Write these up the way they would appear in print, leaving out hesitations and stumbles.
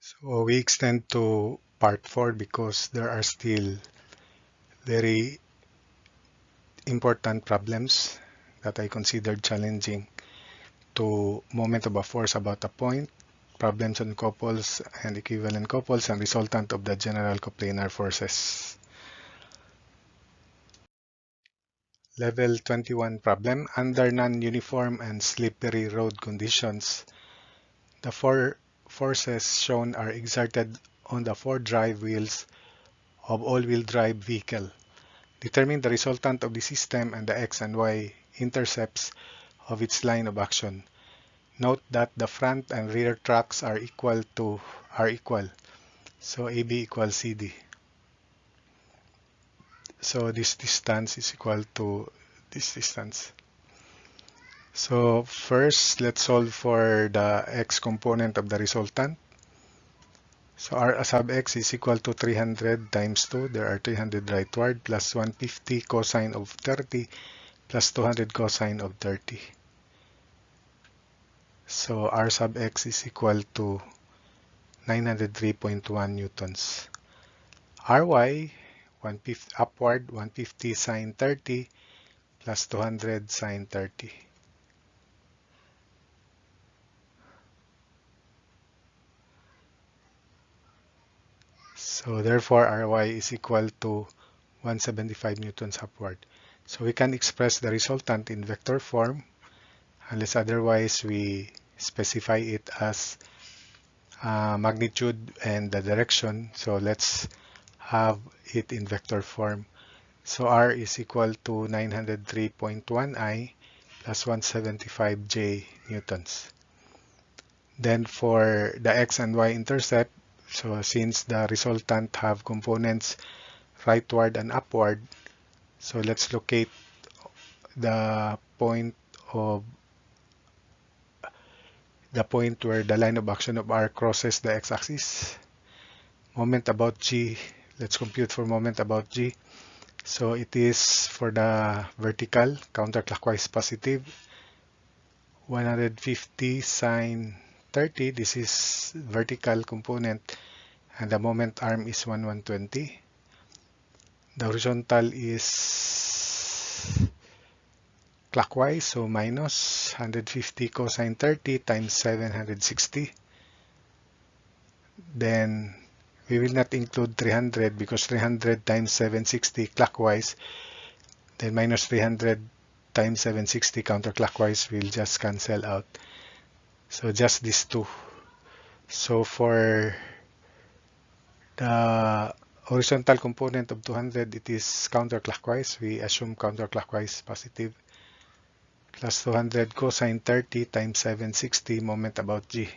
So we extend to part 4 because there are still very important problems that I considered challenging to moment of a force about a point, problems on couples and equivalent couples, and resultant of the general coplanar forces. Level 21 problem. Under non-uniform and slippery road conditions, the four forces shown are exerted on the four drive wheels of all-wheel drive vehicle. Determine the resultant of the system and the x and y intercepts of its line of action. Note that the front and rear tracks are equal. So AB equals CD. So this distance is equal to this distance. So first, let's solve for the x component of the resultant. So R sub x is equal to 300 times 2. There are 300 rightward plus 150 cosine of 30 plus 200 cosine of 30. So R sub x is equal to 903.1 newtons. Ry, 150 upward, 150 sine 30 plus 200 sine 30. So therefore, Ry is equal to 175 newtons upward. So we can express the resultant in vector form unless otherwise we specify it as magnitude and the direction. So let's have it in vector form. So R is equal to 903.1 I plus 175 J newtons. Then for the x and y intercept, so since the resultant have components rightward and upward, so let's locate the point of where the line of action of R crosses the x-axis. Moment about G, let's compute for moment about G. So it is for the vertical, counterclockwise positive, 150 sine 30, this is vertical component, and the moment arm is 120. The horizontal is clockwise, so minus 150 cosine 30 times 760. Then we will not include 300 because 300 times 760 clockwise, then minus 300 times 760 counterclockwise will just cancel out. So just these two. So for the horizontal component of 200, it is counterclockwise. We assume counterclockwise positive. Plus 200 cosine 30 times 760 moment about G.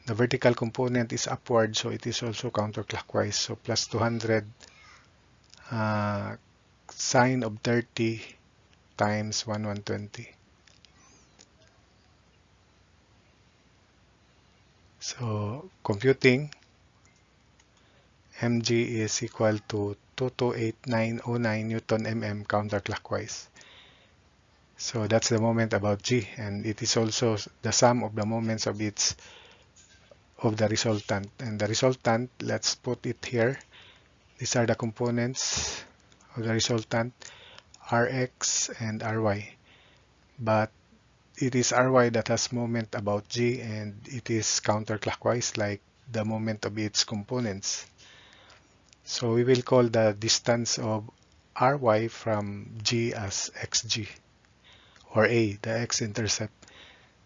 The vertical component is upward, so it is also counterclockwise. So plus 200 sine of 30 times 120. So computing, mg is equal to 228909 Newton mm counterclockwise. So that's the moment about G, and it is also the sum of the moments of the resultant. And the resultant, let's put it here. These are the components of the resultant, Rx and Ry. But it is Ry that has moment about G, and it is counterclockwise like the moment of its components. So we will call the distance of Ry from G as xg, or A, the x-intercept.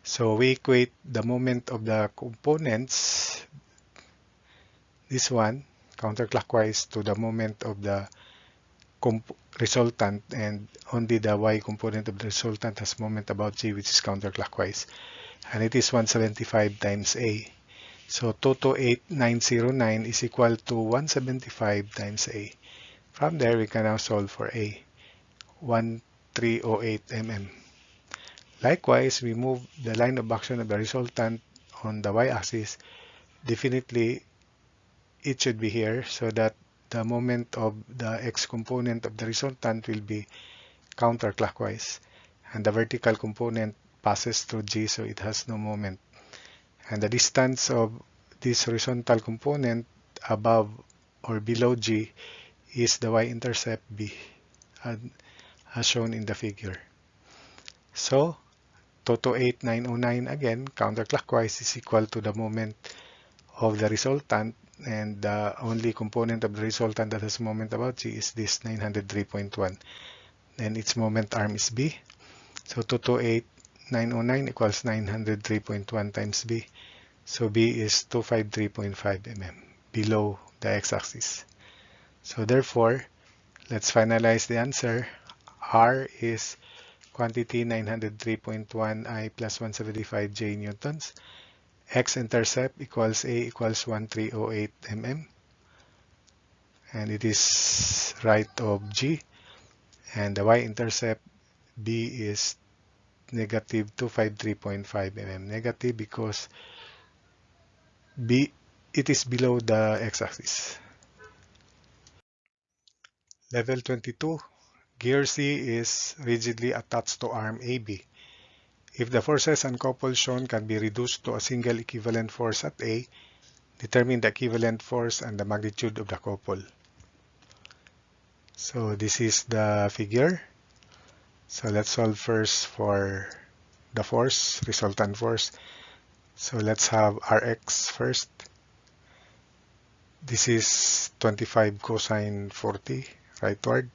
So we equate the moment of the components, this one, counterclockwise to the moment of the resultant, and only the y component of the resultant has moment about G, which is counterclockwise. And it is 175 times A. So 228909 is equal to 175 times A. From there, we can now solve for A, 1308 mm. Likewise, we move the line of action of the resultant on the y-axis. Definitely, it should be here so that the moment of the x component of the resultant will be counterclockwise. And the vertical component passes through G, so it has no moment. And the distance of this horizontal component above or below G is the y-intercept B, as shown in the figure. So 228909 again, counterclockwise, is equal to the moment of the resultant, and the only component of the resultant that has moment about G is this 903.1. Then its moment arm is B. So 228909 equals 903.1 times B. So B is 253.5 mm below the x-axis. So therefore, let's finalize the answer. R is quantity 903.1 I plus 175 J newtons. X-intercept equals A equals 1308 mm. And it is right of G. And the y-intercept B is negative 253.5 mm. Negative because B, it is below the x-axis. Level 22. Gear C is rigidly attached to arm AB. If the forces uncoupled shown can be reduced to a single equivalent force at A, determine the equivalent force and the magnitude of the couple. So this is the figure. So let's solve first for the force, resultant force. So let's have Rx first. This is 25 cosine 40 rightward.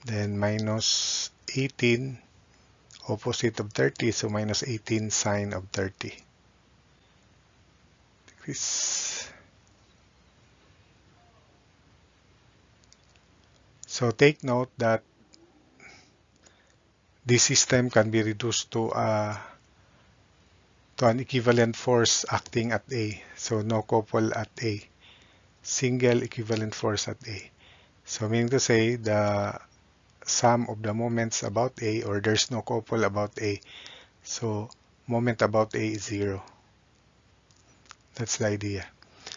Then minus 18 opposite of 30, so minus 18 sine of 30 degrees. So take note that this system can be reduced to an equivalent force acting at A. So no couple at A. Single equivalent force at A. So meaning to say the sum of the moments about A, or there's no couple about A. So moment about A is 0. That's the idea.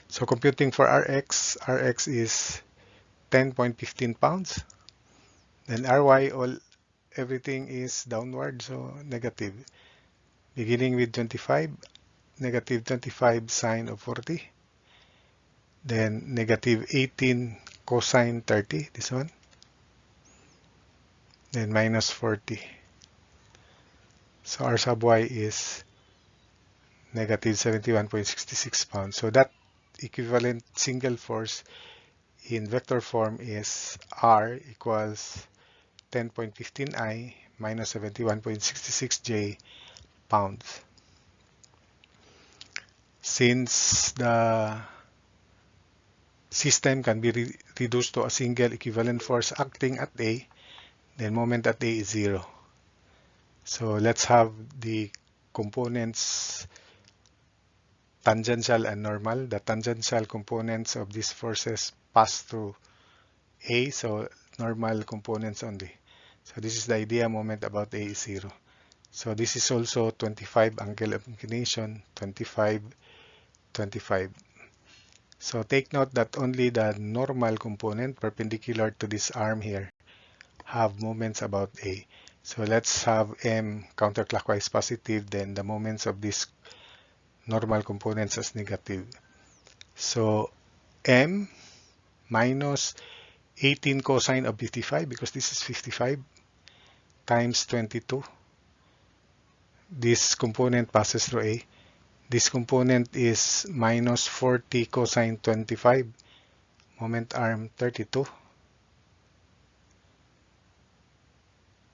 So computing for Rx is 10.15 pounds. Then Ry, everything is downward, so negative. Beginning with 25, negative 25 sine of 40. Then negative 18 cosine 30, this one. Then minus 40. So R sub y is negative 71.66 pounds. So that equivalent single force in vector form is R equals 10.15 I minus 71.66 J pounds. Since the system can be reduced to a single equivalent force acting at A, then moment at A is 0. So let's have the components tangential and normal. The tangential components of these forces pass through A, so normal components only. So this is the idea, moment about A is 0. So this is also 25 angle of inclination, 25, 25. So take note that only the normal component perpendicular to this arm here have moments about A. So let's have M counterclockwise positive, then the moments of these normal components as negative. So M minus 18 cosine of 55, because this is 55, times 22. This component passes through A. This component is minus 40 cosine 25, moment arm 32.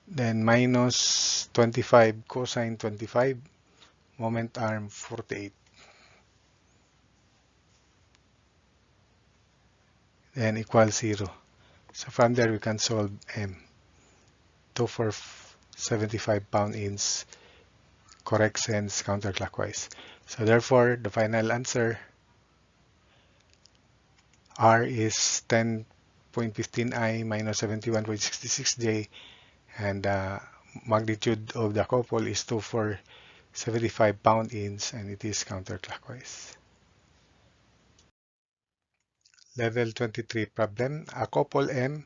Then minus 25 cosine 25, moment arm 48. Then equals 0. So from there we can solve M. 2 for 75 pound-inch, correct sense counterclockwise. So therefore the final answer, R is 10.15 I minus 71.66 J, and the magnitude of the couple is 2 for 75 pound-inch, and it is counterclockwise. Level 23 problem. A couple M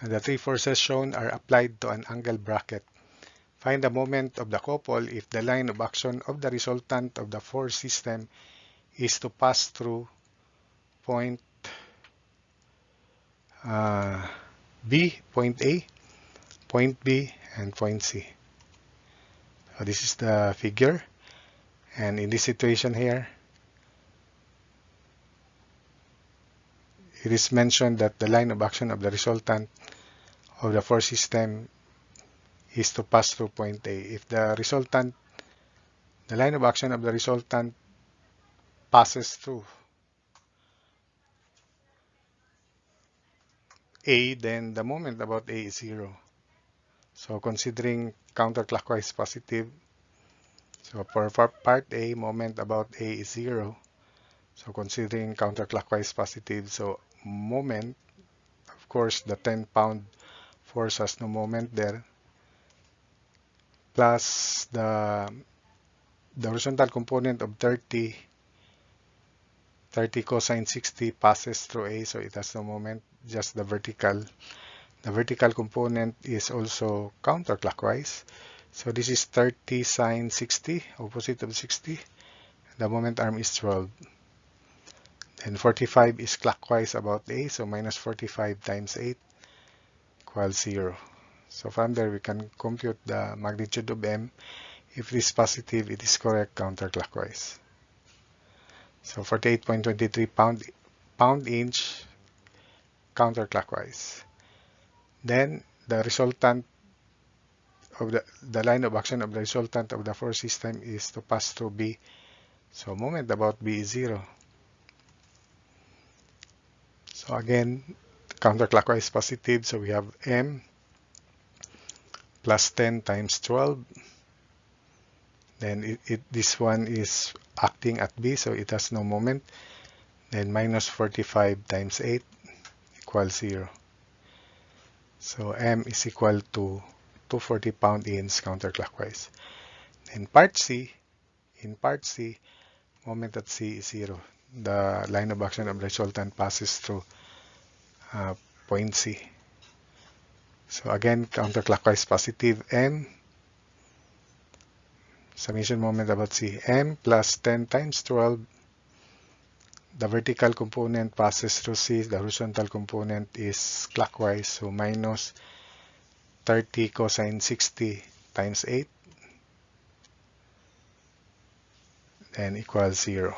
and the three forces shown are applied to an angle bracket. Find the moment of the couple if the line of action of the resultant of the force system is to pass through point B, point A, point B, and point C. So this is the figure. And in this situation here, it is mentioned that the line of action of the resultant of the force system is to pass through point A. If the line of action of the resultant passes through A, then the moment about A is 0. So considering counterclockwise positive, so for part A, moment about A is 0. So considering counterclockwise positive, so moment, of course, the 10-pound force has no moment there, plus the horizontal component of 30 cosine 60 passes through A, so it has no moment, just the vertical. The vertical component is also counterclockwise. So this is 30 sine 60, opposite of 60. The moment arm is 12. And 45 is clockwise about A, so minus 45 times 8 equals 0. So from there, we can compute the magnitude of M. If it is positive, it is correct counterclockwise. So 48.23 pound-inch counterclockwise. Then the resultant of the line of action of the resultant of the force system is to pass through B. So moment about B is 0. So again, counterclockwise positive, so we have M plus 10 times 12. Then this one is acting at B, so it has no moment. Then minus 45 times 8 equals 0. So M is equal to 240 pound-inch counterclockwise. In part C, moment at C is 0. The line of action of the resultant passes through point C. So again, counterclockwise positive M, summation moment about C, M plus 10 times 12. The vertical component passes through C, the horizontal component is clockwise, so minus 30 cosine 60 times 8, then equals 0.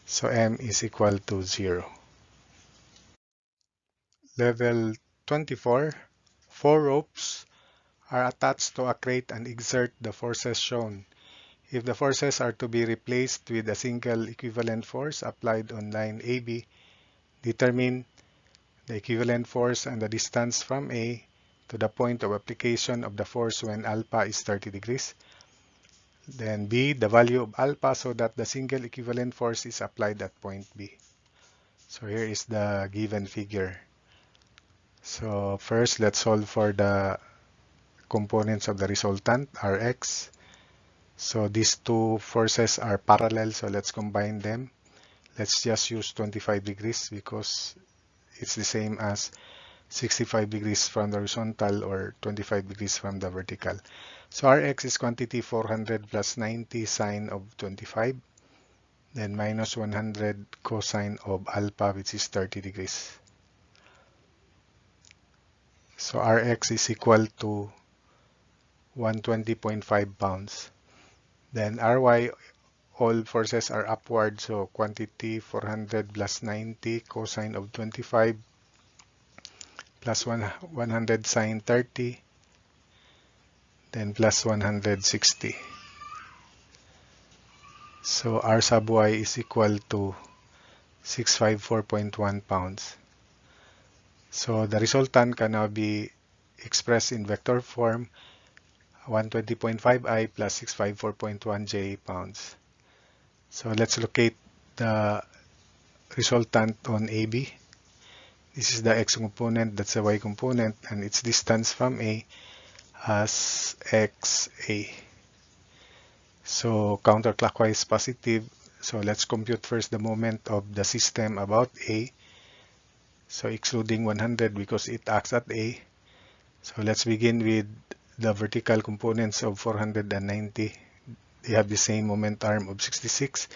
So M is equal to 0. Level 24, 4 ropes are attached to a crate and exert the forces shown. If the forces are to be replaced with a single equivalent force applied on line AB, determine the equivalent force and the distance from A to the point of application of the force when alpha is 30 degrees. Then B, the value of alpha so that the single equivalent force is applied at point B. So here is the given figure. So first, let's solve for the components of the resultant, Rx. So these two forces are parallel, so let's combine them. Let's just use 25 degrees because it's the same as 65 degrees from the horizontal or 25 degrees from the vertical. So Rx is quantity 400 plus 90 sine of 25, then minus 100 cosine of alpha, which is 30 degrees. So Rx is equal to 120.5 pounds. Then Ry, all forces are upward, so quantity 400 plus 90 cosine of 25 plus 100 sine 30, then plus 160. So R sub y is equal to 654.1 pounds. So the resultant can now be expressed in vector form, 120.5i plus 654.1j pounds. So let's locate the resultant on AB. This is the x component, that's the y component, and its distance from A as xa. So counterclockwise positive. So let's compute first the moment of the system about A. So excluding 100 because it acts at A. So let's begin with the vertical components of 490. They have the same moment arm of 66.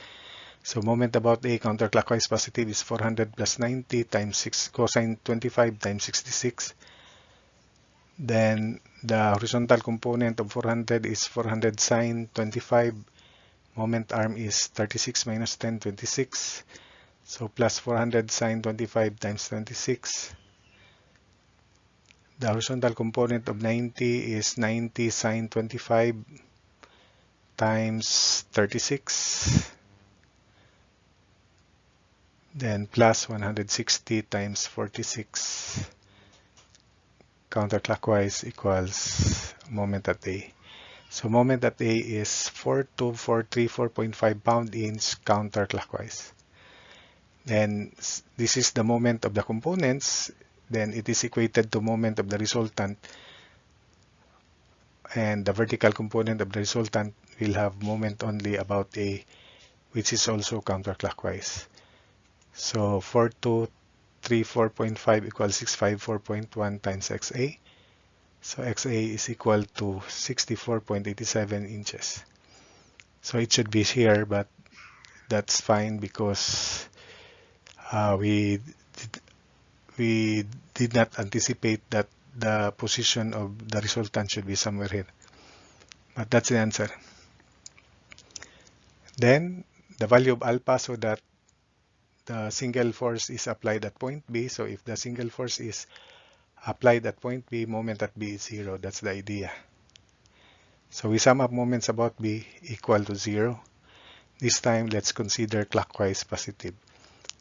So moment about A counterclockwise positive is 400 plus 90 times 6 cosine 25 times 66. Then the horizontal component of 400 is 400 sine 25. Moment arm is 36 minus 10, 26. So plus 400 sine 25 times 26. The horizontal component of 90 is 90 sine 25 times 36. Then plus 160 times 46 counterclockwise equals moment at A. So moment at A is 42434.5 pound-inch counterclockwise. Then this is the moment of the components. Then it is equated to moment of the resultant. And the vertical component of the resultant will have moment only about A, which is also counterclockwise. So 4234.5 equals 654.1 times XA. So XA is equal to 64.87 inches. So it should be here, but that's fine because we did not anticipate that the position of the resultant should be somewhere here. But that's the answer. Then the value of alpha, so that the single force is applied at point B. So if the single force is applied at point B, moment at B is 0. That's the idea. So we sum up moments about B equal to 0. This time, let's consider clockwise positive.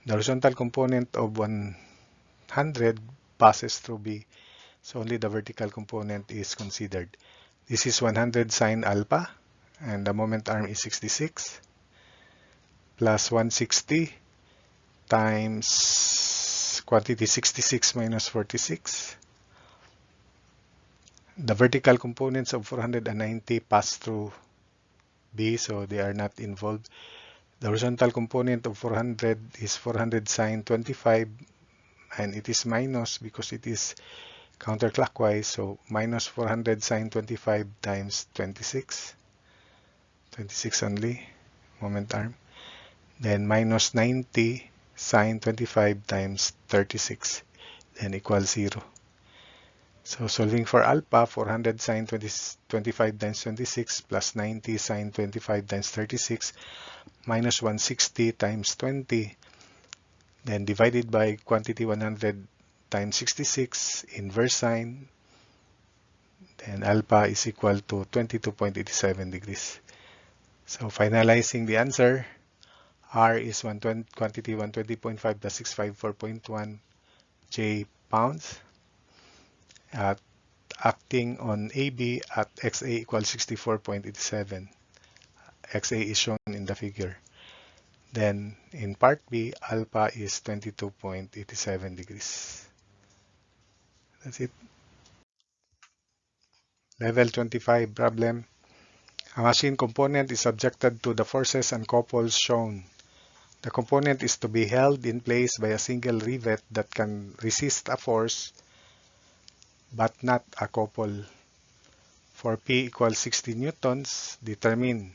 The horizontal component of 100 passes through B, so only the vertical component is considered. This is 100 sine alpha, and the moment arm is 66, plus 160 times quantity 66 minus 46. The vertical components of 490 pass through B, so they are not involved. The horizontal component of 400 is 400 sine 25, and it is minus because it is counterclockwise, so minus 400 sine 25 times 26, 26 only, moment arm. Then minus 90 sine 25 times 36, then equals 0. So solving for alpha, 400 sine 25 times 26 plus 90 sine 25 times 36 minus 160 times 20, then divided by quantity 100 times 66, inverse sign, then alpha is equal to 22.87 degrees. So finalizing the answer, R is quantity 120.5 plus 654.1 J pounds, acting on AB at XA equals 64.87. XA is shown in the figure. Then in part B, alpha is 22.87 degrees. That's it. Level 25 problem. A machine component is subjected to the forces and couples shown. The component is to be held in place by a single rivet that can resist a force but not a couple. For P equals 60 newtons, determine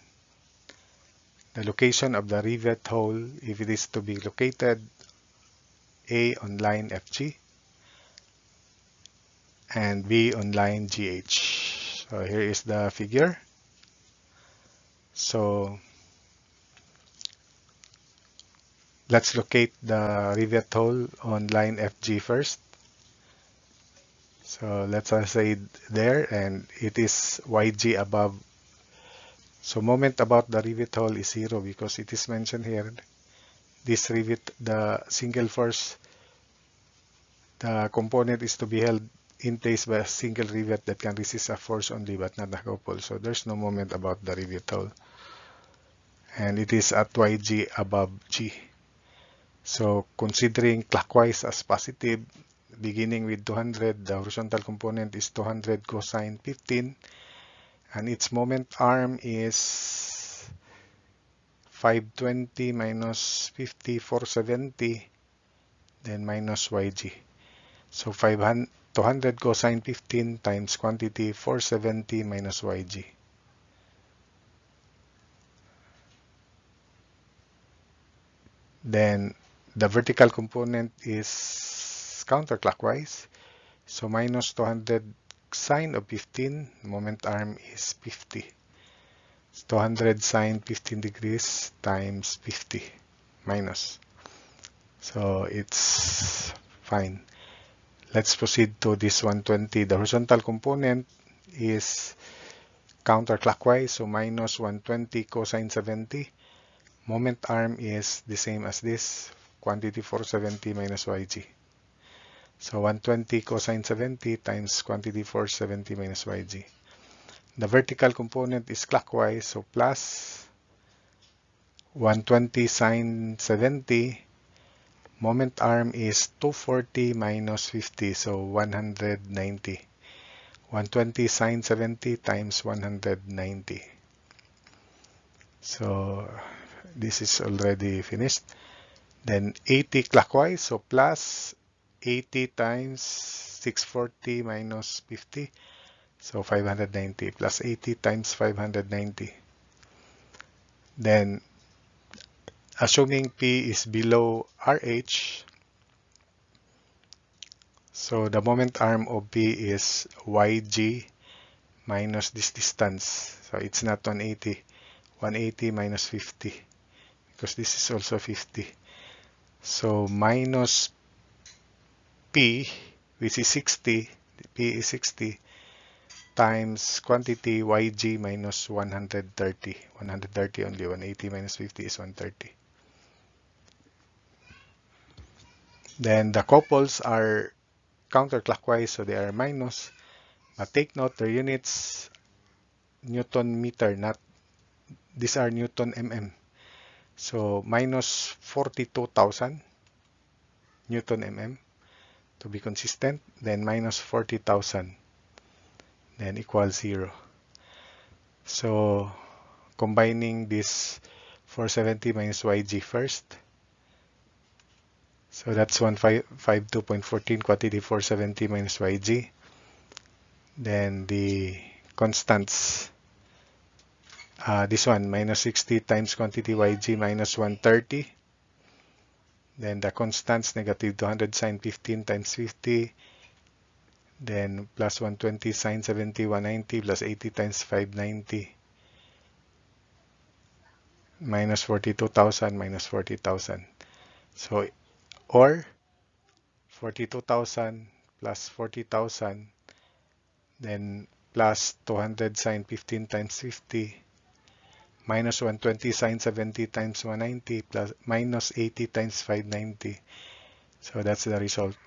the location of the rivet hole if it is to be located A on line FG and B on line GH. So here is the figure. So let's locate the rivet hole on line FG first. So let's say there, and it is YG above. So moment about the rivet hole is 0 because it is mentioned here. This rivet, the single force, the component is to be held in place by a single rivet that can resist a force only but not a couple. So there's no moment about the rivet hole. And it is at YG above G. So considering clockwise as positive, beginning with 200, the horizontal component is 200 cosine 15, and its moment arm is 520 minus 50, 470, then minus YG. So 200 cosine 15 times quantity 470 minus YG. Then the vertical component is counterclockwise. So minus 200 sine of 15, moment arm is 50. 200 sine 15 degrees times 50 minus. So it's fine. Let's proceed to this 120. The horizontal component is counterclockwise, so minus 120 cosine 70. Moment arm is the same as this, quantity 470 minus yg. So 120 cosine 70 times quantity 470 minus yg. The vertical component is clockwise, so plus 120 sine 70. Moment arm is 240 minus 50, so 190. 120 sine 70 times 190. So this is already finished. Then 80 clockwise, so plus 80 times 640 minus 50, so 590 plus 80 times 590. Then assuming P is below RH, so the moment arm of P is YG minus this distance. So it's not 180. 180 minus 50 because this is also 50. So minus P, which is 60, P is 60, times quantity YG minus 130. 130 only, 180 minus 50 is 130. Then the couples are counterclockwise, so they are minus. But take note, their units Newton meter, not these are Newton mm. So minus 42,000 Newton mm to be consistent, then minus 40,000, then equals 0. So combining this 470 minus yg first. So that's 152.14 quantity 470 minus yg. Then the constants, this one minus 60 times quantity yg minus 130. Then the constants negative 200 sine 15 times 50. Then plus 120 sine 70 190 plus 80 times 590 minus 42,000 minus 40,000. So or 42,000 plus 40,000, then plus 200 sine 15 times 50 minus 120 sine 70 times 190 plus minus 80 times 590. So that's the result.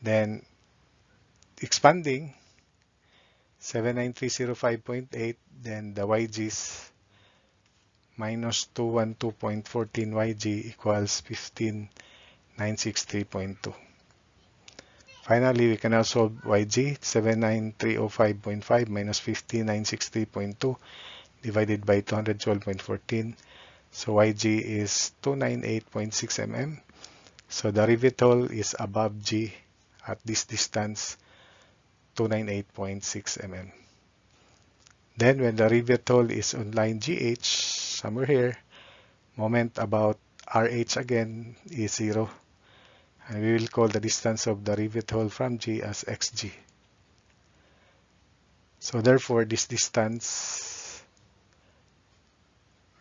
Then expanding 79305.8, then the YG's minus 212.14 YG equals 15963.2. Finally, we can now solve YG 79305.5 minus 15963.2 divided by 212.14. So YG is 298.6 mm. So the rivet hole is above G at this distance, 298.6 mm. Then when the rivet hole is on line GH, somewhere here, moment about RH again is 0. And we will call the distance of the rivet hole from G as XG. So therefore, this distance,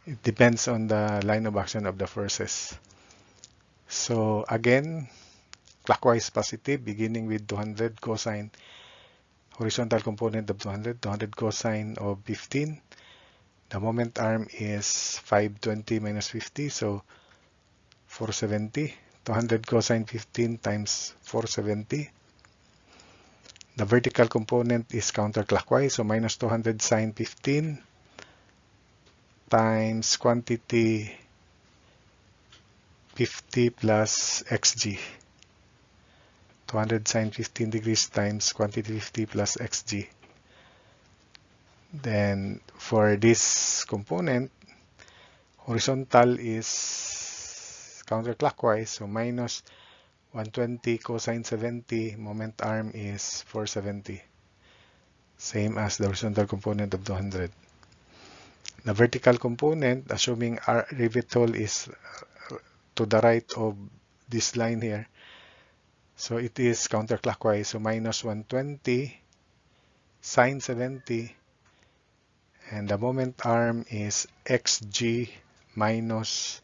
it depends on the line of action of the forces. So again, clockwise positive, beginning with 200 cosine, horizontal component of 200, 200 cosine of 15. The moment arm is 520 minus 50, so 470. 200 cosine 15 times 470. The vertical component is counterclockwise, so minus 200 sine 15 times quantity 50 plus xg. 200 sine 15 degrees times quantity 50 plus xg. Then for this component, horizontal is counterclockwise, so minus 120 cosine 70, moment arm is 470. Same as the horizontal component of 200. The vertical component, assuming our rivet hole is to the right of this line here. So it is counterclockwise. So minus 120 sine 70, and the moment arm is minus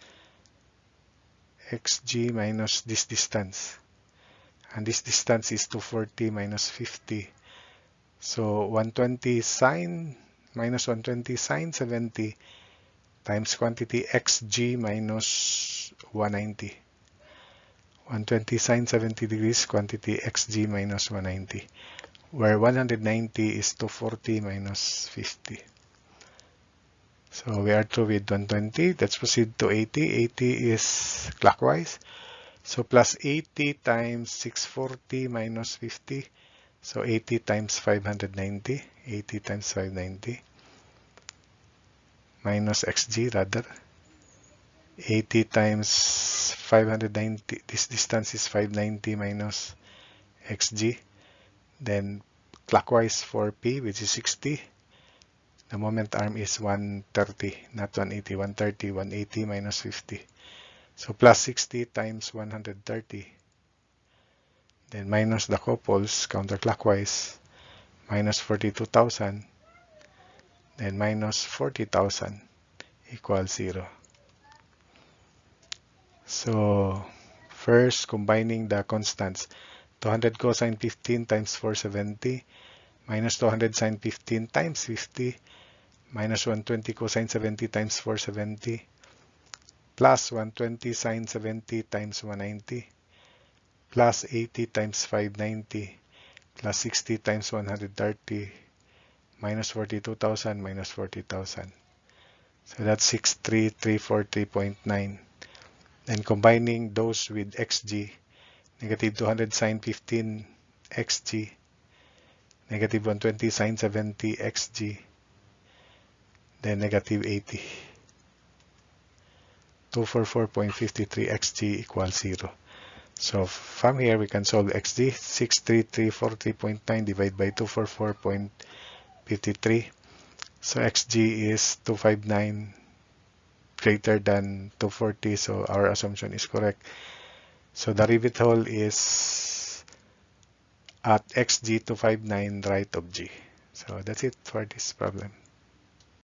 xg minus this distance. And this distance is 240 minus 50. So 120 sine minus 120 sine 70 times quantity xg minus 190. 120 sine 70 degrees, quantity xg minus 190, where 190 is 240 minus 50. So we are through with 120. Let's proceed to 80. 80 is clockwise. So plus 80 times 640 minus 50. So 80 times 590. 80 times 590 minus xg rather. 80 times 590, this distance is 590 minus xg. Then clockwise for p, which is 60. The moment arm is 130, not 180, 130, 180 minus 50. So plus 60 times 130. Then minus the couples counterclockwise, minus 42,000. Then minus 40,000 equals 0. So first, combining the constants. 200 cosine 15 times 470 minus 200 sine 15 times 50 minus 120 cosine 70 times 470 plus 120 sine 70 times 190 plus 80 times 590 plus 60 times 130 minus 42,000 minus 40,000. So that's 63343.9. Then combining those with xg, negative 200 sine 15 xg, negative 120 sine 70 xg, then negative 80. 244.53 xg equals 0. So from here we can solve xg. 63343.9 divided by 244.53. So xg is 259 greater than 240, so our assumption is correct. So the rivet hole is at xg 259 right of g. So that's it for this problem.